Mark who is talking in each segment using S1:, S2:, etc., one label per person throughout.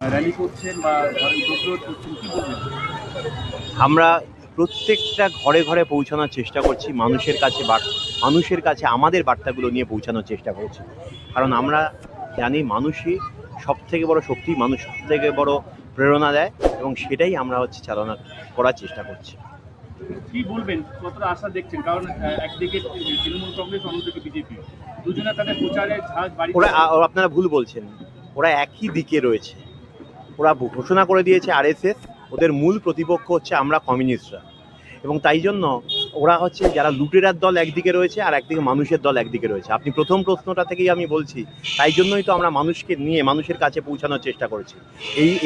S1: Rally করছেন বা ধরেন প্রতিরোধ করছেন, কি বলবেন?
S2: আমরা প্রত্যেকটা ঘরে ঘরে পৌঁছানোর চেষ্টা করছি, মানুষের কাছে আমাদের বার্তাগুলো নিয়ে পৌঁছানোর চেষ্টা করছি। কারণ আমরা জানি মানুষই সবথেকে বড় শক্তি, মানুষ সবথেকে বড় প্রেরণা দেয় এবং সেটাই আমরা চালনা করার চেষ্টা করছি।
S1: কি বলবেন, কতটা আশা দেখছেন? কারণ একদিকে তৃণমূল কংগ্রেস, অন্যদিকে বিজেপি, দুজনে তাদের প্রচারের ঝাঁজ
S2: ওরা
S1: বাড়িয়ে
S2: আপনারা ভুল বলছেন, ওরা একই দিকে রয়েছে। ওরা ঘোষণা করে দিয়েছে আরএসএস, ওদের মূল প্রতিপক্ষ হচ্ছে আমরা কমিউনিস্টরা, এবং তাই জন্য ওরা যারা লুটেরার দল একদিকে রয়েছে আর একদিকে মানুষের দল একদিকে রয়েছে। আপনি প্রথম প্রশ্নটা থেকেই আমি বলছি, তাই জন্যই তো আমরা মানুষকে নিয়ে মানুষের কাছে পৌঁছানোর চেষ্টা করেছি।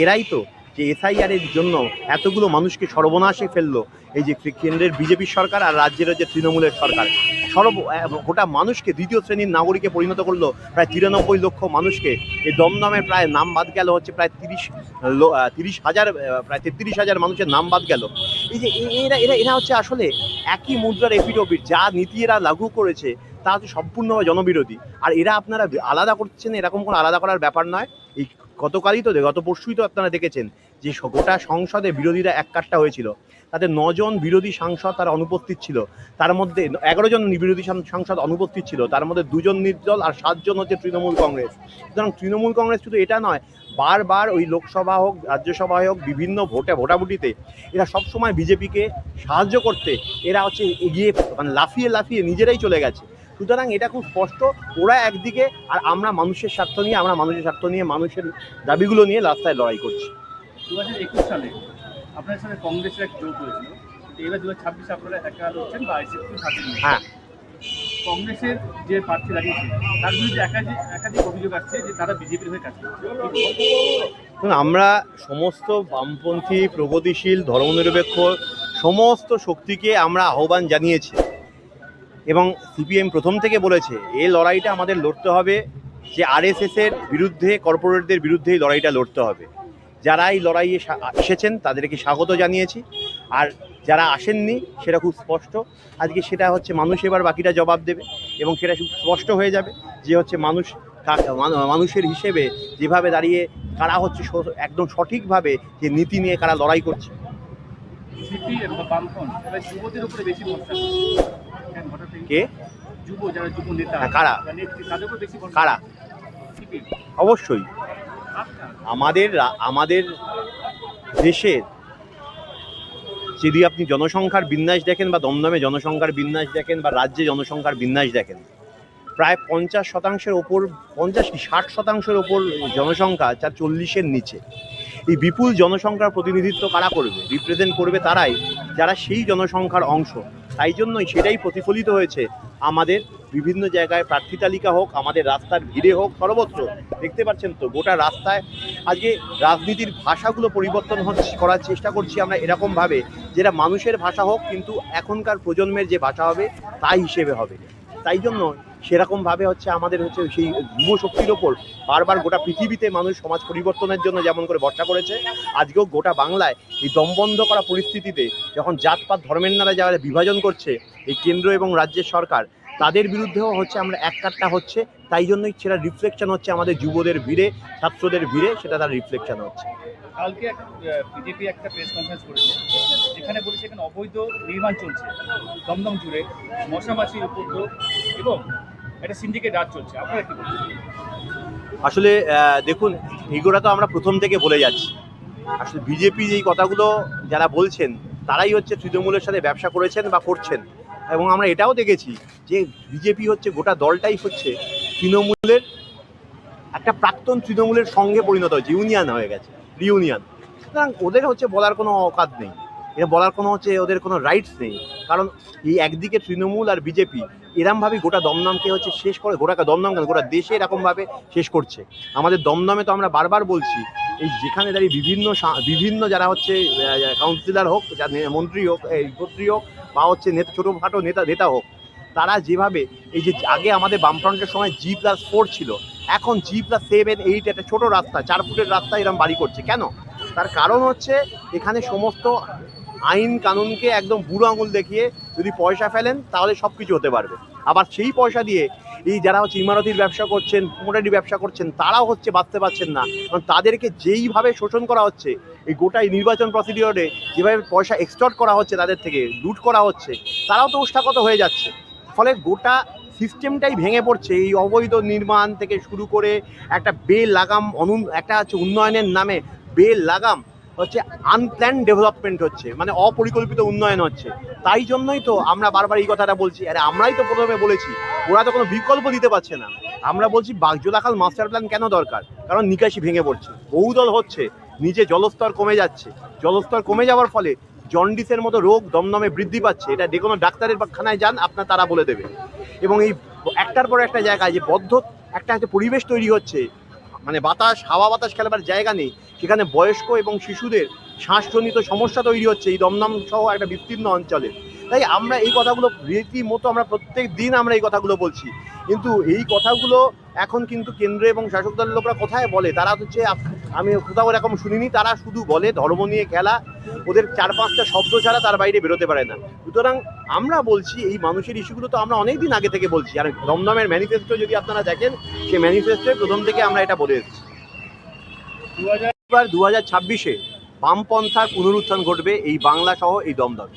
S2: এরাই তো যে এসআইআর এর জন্য এতগুলো মানুষকে সর্বনাশে ফেললো, এই যে কেন্দ্রের বিজেপি সরকার আর রাজ্যের যে তৃণমূলের সরকার, গোটা মানুষকে দ্বিতীয় শ্রেণীর নাগরিকে পরিণত করলো। প্রায় 93 লক্ষ মানুষকে এই দমদমে প্রায় নাম বাদ গেল, প্রায় 30,000, প্রায় 33,000 মানুষের নাম বাদ গেল। এই যে এরা এরা এরা আসলে একই মুদ্রার এপিঠ ওপিঠ। যা নীতি এরা লাগু করেছে তা সম্পূর্ণভাবে জনবিরোধী। আর এরা আপনারা আলাদা করছেন, এরকম কোনো আলাদা করার ব্যাপার নয়। এই গত পরশুই তো আপনারা দেখেছেন যে গোটা সংসদে বিরোধীরা এক কাট্টা হয়েছিল। তাতে 9 জন বিরোধী সাংসদ তারা অনুপস্থিত ছিল, তার মধ্যে 11 জন বিরোধী সাংসদ অনুপস্থিত ছিল, তার মধ্যে 2 জন নির্দল আর 7 জন তৃণমূল কংগ্রেস। সুতরাং তৃণমূল কংগ্রেস শুধু এটা নয়, বারবার ওই লোকসভা হোক রাজ্যসভা হোক বিভিন্ন ভোটাভুটিতে এরা সবসময় বিজেপিকে সাহায্য করতে এরা এগিয়ে লাফিয়ে লাফিয়ে নিজেরাই চলে গেছে। সুতরাং এটা খুব স্পষ্ট, ওরা একদিকে আর আমরা মানুষের স্বার্থ নিয়ে মানুষের দাবিগুলো নিয়ে রাস্তায় লড়াই করছি।
S1: 2021 সালে আপনার সাথে কংগ্রেসের এক জোট হয়েছিল, এবার 2026 আপনারা একা লড়ছেন বা আইসিএফকে সাথে নিয়ে।
S2: হ্যাঁ,
S1: কংগ্রেসের যে প্রার্থী দাঁড়িয়েছে তার বিরুদ্ধে একাধিক অভিযোগ আসছে যে তারা বিজেপির হয়ে কাজ করছে।
S2: আমরা সমস্ত বামপন্থী, প্রগতিশীল, ধর্মনিরপেক্ষ সমস্ত শক্তিকে আমরা আহ্বান জানিয়েছি এবং সিপিএম প্রথম থেকে বলেছে এই লড়াইটা আমাদের লড়তে হবে, যে আরএসএসের বিরুদ্ধে, কর্পোরেটদের বিরুদ্ধে এই লড়াইটা লড়তে হবে। যারা এই লড়াইয়ে এসেছেন তাদেরকে স্বাগত জানিয়েছি, আর যারা আসেননি সেটা খুব স্পষ্ট। আজকে সেটা মানুষ এবার বাকিটা জবাব দেবে এবং সেটা খুব স্পষ্ট হয়ে যাবে যে মানুষের হিসেবে যেভাবে দাঁড়িয়ে কারা একদম সঠিকভাবে যে নীতি নিয়ে কারা লড়াই করছে।
S1: সিপিএম বা বামফ্রন্ট এবার যুবদের উপরে বেশি ভরসা করছে।
S2: কে?
S1: যারা যুব নেতা,
S2: কারা?
S1: তাদের উপর বেশি ভরসা
S2: কারা?
S1: সিপিএম।
S2: অবশ্যই আমাদের দেশের যদি আপনি জনসংখ্যার বিন্যাস দেখেন বা দমদমে জনসংখ্যার বিন্যাস দেখেন বা রাজ্যে জনসংখ্যার বিন্যাস দেখেন, প্রায় 50%-এর ওপর, 50-60%-এর ওপর জনসংখ্যা যার 40-এর নিচে। এই বিপুল জনসংখ্যার প্রতিনিধিত্ব কারা করবে? রিপ্রেজেন্ট করবে তারাই যারা সেই জনসংখ্যার অংশ। তাই জন্যই সেটাই প্রতিফলিত হয়েছে আমাদের বিভিন্ন জায়গায়, প্রার্থী তালিকা হোক, আমাদের রাস্তার ভিড়ে হোক, সর্বত্র দেখতে পাচ্ছেন তো গোটা রাস্তায়। আজকে রাজনীতির ভাষাগুলো পরিবর্তন করার চেষ্টা করছি আমরা এরকমভাবে, যেটা মানুষের ভাষা হোক কিন্তু এখনকার প্রজন্মের যে ভাষা হবে তাই হিসেবে হবে। তাই জন্য সেরকমভাবে আমাদের সেই যুব শক্তির ওপর বারবার গোটা পৃথিবীতে মানুষ সমাজ পরিবর্তনের জন্য যেমন করে ভরসা করেছে, আজকেও গোটা বাংলায় এই দমবন্ধ করা পরিস্থিতিতে যখন জাতপাত ধর্মের নামে যারা বিভাজন করছে এই কেন্দ্র এবং রাজ্যের সরকার, তাদের বিরুদ্ধেও আমরা এক কাট্টা হচ্ছে। তাই জন্যই সেটা রিফ্লেকশন হচ্ছে আমাদের যুবদের ভিড়ে, ছাত্রদের ভিড়ে, সেটা তার রিফ্লেকশন হচ্ছে।
S1: কালকে বিজেপি একটা প্রেস কনফারেন্স করেছে, যেখানে বলেছে এখানে অবৈধ নির্মাণ চলছে দমদম জুড়ে, মশামাছির উপদ্রব এবং একটা সিন্ডিকেট রাজ চলছে। আপনারা কি বলছেন?
S2: আসলে দেখুন, এইগুলো তো আমরা প্রথম থেকে বলে যাচ্ছি। আসলে বিজেপি এই কথাগুলো যারা বলছেন তারাই তৃণমূলের সাথে ব্যবসা করেছেন বা করছেন, এবং আমরা এটাও দেখেছি যে বিজেপি গোটা দলটাই তৃণমূলের একটা প্রাক্তন তৃণমূলের সঙ্গে পরিণত হয়েছে, ইউনিয়ন হয়ে গেছে, রিউনিয়ন। সুতরাং ওদের বলার কোনো অকাত নেই, এটা বলার কোনো ওদের কোনো রাইটস নেই। কারণ এই একদিকে তৃণমূল আর বিজেপি এরমভাবেই গোটা দমদমকে শেষ করে, গোটা দমদম কেন গোটা দেশে এরকমভাবে শেষ করছে। আমাদের দমদমে তো আমরা বারবার বলছি, এই যেখানে দাঁড়িয়ে বিভিন্ন যারা কাউন্সিলর হোক, মন্ত্রী হোক, মন্ত্রী হোক বা ছোটোখাটো নেতা হোক, তারা যেভাবে এই যে আগে আমাদের বামফ্রন্টের সময় G+4 ছিল, এখন G+7, 8 একটা ছোটো রাস্তা, 4 ফুটের রাস্তা এরম বাড়ি করছে। কেন? তার কারণ এখানে সমস্ত আইন কানুনকে একদম বুড়ো আঙুল দেখিয়ে যদি পয়সা ফেলেন তাহলে সব কিছু হতে পারবে। আবার সেই পয়সা দিয়ে এই যারা হচ্ছে ইমারতির ব্যবসা করছেন, প্রমোটারি ব্যবসা করছেন, তারাও হচ্ছে বাঁচতে পারছেন না, কারণ তাদেরকে যেইভাবে শোষণ করা হচ্ছে, এই গোটা এই নির্বাচন প্রসিডিওরে যেভাবে পয়সা এক্সটর্ট করা হচ্ছে, তাদের থেকে লুট করা হচ্ছে, তারাও তো ওষ্ঠাগত হয়ে যাচ্ছে। ফলে গোটা সিস্টেমটাই ভেঙে পড়ছে। এই অবৈধ নির্মাণ থেকে শুরু করে একটা বেলাগাম একটা হচ্ছে উন্নয়নের নামে বেলাগাম হচ্ছে আনপ্ল্যান ডেভেলপমেন্ট হচ্ছে, মানে অপরিকল্পিত উন্নয়ন হচ্ছে। তাই জন্যই তো আমরা বারবার এই কথাটা বলছি। আরে আমরাই তো প্রথমে বলেছি, ওরা তো কোনো বিকল্প দিতে পারছে না। আমরা বলছি বাগজোলাখাল মাস্টার প্ল্যান কেন দরকার, কারণ নিকাশি ভেঙে পড়ছে, বহুদল হচ্ছে, নিচে জলস্তর কমে যাচ্ছে, জলস্তর কমে যাওয়ার ফলে জন্ডিসের মতো রোগ দমদমে বৃদ্ধি পাচ্ছে। এটা যে কোনো ডাক্তারের খানায় যান, আপনার তারা বলে দেবে। এবং এই একটার পর একটা জায়গায় যে বদ্ধ একটা হচ্ছে পরিবেশ তৈরি হচ্ছে, মানে হাওয়া বাতাস খেলাবার জায়গা নেই, সেখানে বয়স্ক এবং শিশুদের শ্বাসজনিত সমস্যা তৈরি হচ্ছে এই দমদম সহ একটা বিস্তীর্ণ অঞ্চলে। তাই আমরা এই কথাগুলো রীতিমতো আমরা প্রত্যেক দিন আমরা এই কথাগুলো বলছি, কিন্তু এই কথাগুলো এখন কিন্তু কেন্দ্র এবং শাসক দলের লোকরা কোথায় বলে? তারা হচ্ছে, আমি কোথাও এরকম শুনিনি, তারা শুধু বলে ধর্ম নিয়ে খেলা, ওদের 4-5টা শব্দ ছাড়া তার বাইরে বেরোতে পারে না। সুতরাং আমরা বলছি এই মানুষের ইস্যুগুলো তো আমরা অনেক দিন আগে থেকে বলছি। আর দমদমের ম্যানিফেস্টো যদি আপনারা দেখেন, সেই ম্যানিফেস্টোয় প্রথম থেকে আমরা এটা বলে এসেছি। 2026-এ বামপন্থার পুনরুত্থান ঘটবে এই বাংলা সহ এই দমদম।